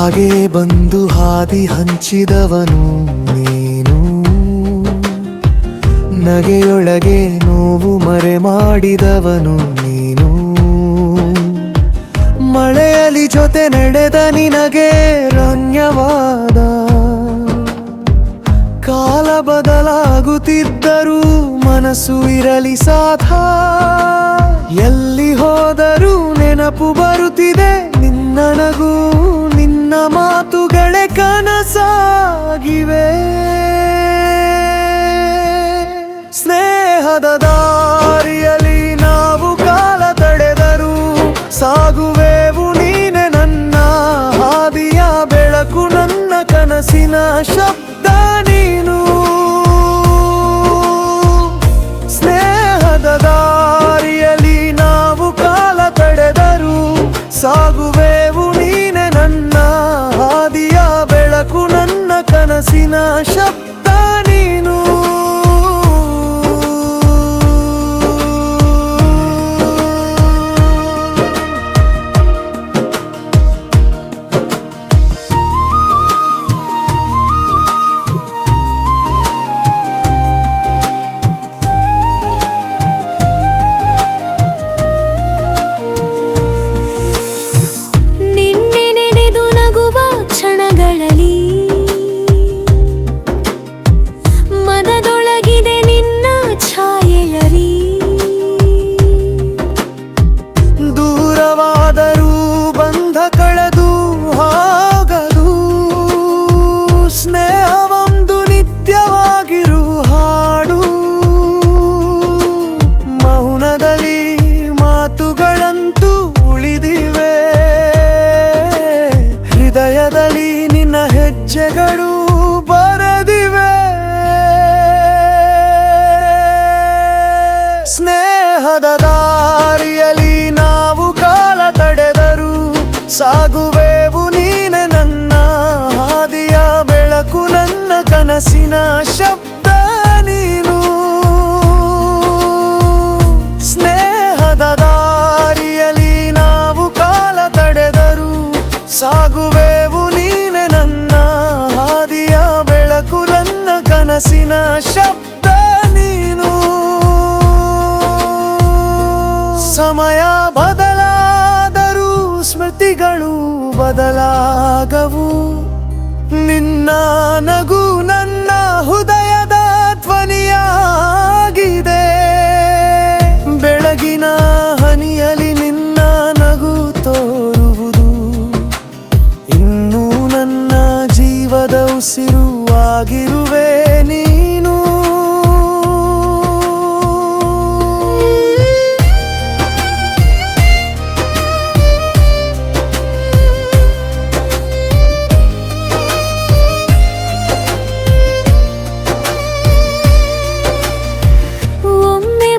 ಹಾಗೆ ಬಂದು ಹಾದಿ ಹಂಚಿದವನು ನೀನು, ನಗೆಯೊಳಗೆ ನೋವು ಮರೆ ಮಾಡಿದವನು ನೀನು. ಮಳೆಯಲ್ಲಿ ಜೊತೆ ನಡೆದ ನಿನಗೆ ಧನ್ಯವಾದ. ಕಾಲ ಬದಲಾಗುತ್ತಿದ್ದರೂ ಮನಸ್ಸು ಇರಲಿ ಸಾಧ. ಎಲ್ಲಿ ಹೋದರೂ ನೆನಪು ಬರುತ್ತಿದೆ ನಿನ್ನ ನಗು, ನಿನ್ನ ಮಾತುಗಳೇ ಕನಸಾಗಿವೆ. ಸ್ನೇಹದ ದಾರಿಯಲ್ಲಿ ನಾವು ಕಾಲ ತಡೆದರು ಸಾಗುವೆವು, ನೀನೆ ನನ್ನ ಹಾದಿಯ ಬೆಳಕು, ನನ್ನ ಕನಸಿನ ಶಬ್ದ ನೀನು. ಸ್ನೇಹದ ದಾರಿಯಲ್ಲಿ ನಾವು ಕಾಲ ತಡೆದರು ಸಾಗುವೆವು, ನೀನೆ ನನ್ನ ಹಾದಿಯ ಬೆಳಕು, ನನ್ನ ಕನಸಿನ ಶಬ್ದ ನೀನು. ಮನದೊಳಗಿದೆ ನಿನ್ನ ಛಾಯೆಯರಿ, ದೂರವಾದರೂ ಬಂಧ ಕಳೆದು ಹೋಗದು. ಸ್ನೇಹವೊಂದು ನಿತ್ಯವಾಗಿರು ಹಾಡು, ಮೌನದಲ್ಲಿ ಮಾತುಗಳಂತೂ ಉಳಿದಿವೆ. ಹೃದಯದಲ್ಲಿ ನಿನ್ನ ಹೆಜ್ಜೆಗಳು ಬರೆದಿವೆ. ಸ್ನೇಹದ ದಾರಿಯಲ್ಲಿ ನಾವು ಕಾಲ ತಡೆದರು ಸಾಗುವೆವು, ನೀನೆ ನನ್ನ ಹಾದಿಯ ಬೆಳಕು, ನನ್ನ ಕನಸಿನ ಶಬ್ದ ನೀನು. ಸ್ನೇಹದ ದಾರಿಯಲ್ಲಿ ನಾವು ಕಾಲ ತಡೆದರು ಸಾಗುವೆವು, ನೀನೆ ನನ್ನ ಹಾದಿಯ ಬೆಳಕು, ನನ್ನ ಕನಸಿನ ಶಬ್ದ ನೀನು. ಸಮಯ ಬದಲಾದರೂ ಸ್ಮೃತಿಗಳು ಬದಲಾಗವು, ನಿನ್ನ ನಗು ನನ್ನ ಹೃದಯದ ಧ್ವನಿಯಾಗಿದೆ. ಬೆಳಗಿನ ಹನಿಯಲಿ ನಿನ್ನ ನಗು ತೋರುವುದು, ಇನ್ನೂ ನನ್ನ ಜೀವದ ಉಸಿರುವಾಗಿರುವೆ ನೀನು.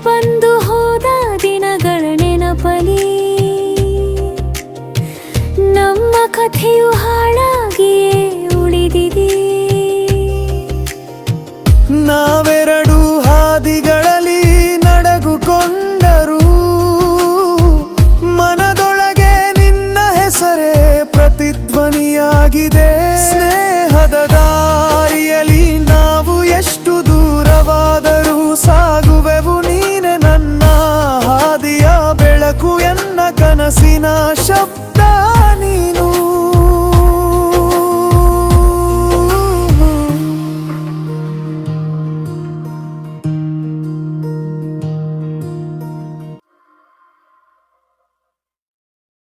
ಬಂದು ಹೋದ ದಿನಗಳ ನೆನಪಲಿ ನಮ್ಮ ಕಥೆಯು ಹಾಳಾಗಿಯೇ ಉಳಿದಿದೆ. ನಾವೆರಡು ಹಾದಿಗಳಲ್ಲಿ ನಡೆದುಕೊಂಡರೂ ಮನದೊಳಗೆ ನಿನ್ನ ಹೆಸರೇ ಪ್ರತಿಧ್ವನಿಯಾಗಿದೆ. ಸ್ನೇಹದ ದಾರಿಯಲ್ಲಿ ನಾವು ಎಷ್ಟು ದೂರವಾದರೂ ಸಾಗುವೆವು, ನೀನೆ ನನ್ನ ಹಾದಿಯ ಬೆಳಕು, ಎನ್ನ ಕನಸಿನ ಶಬ್ದ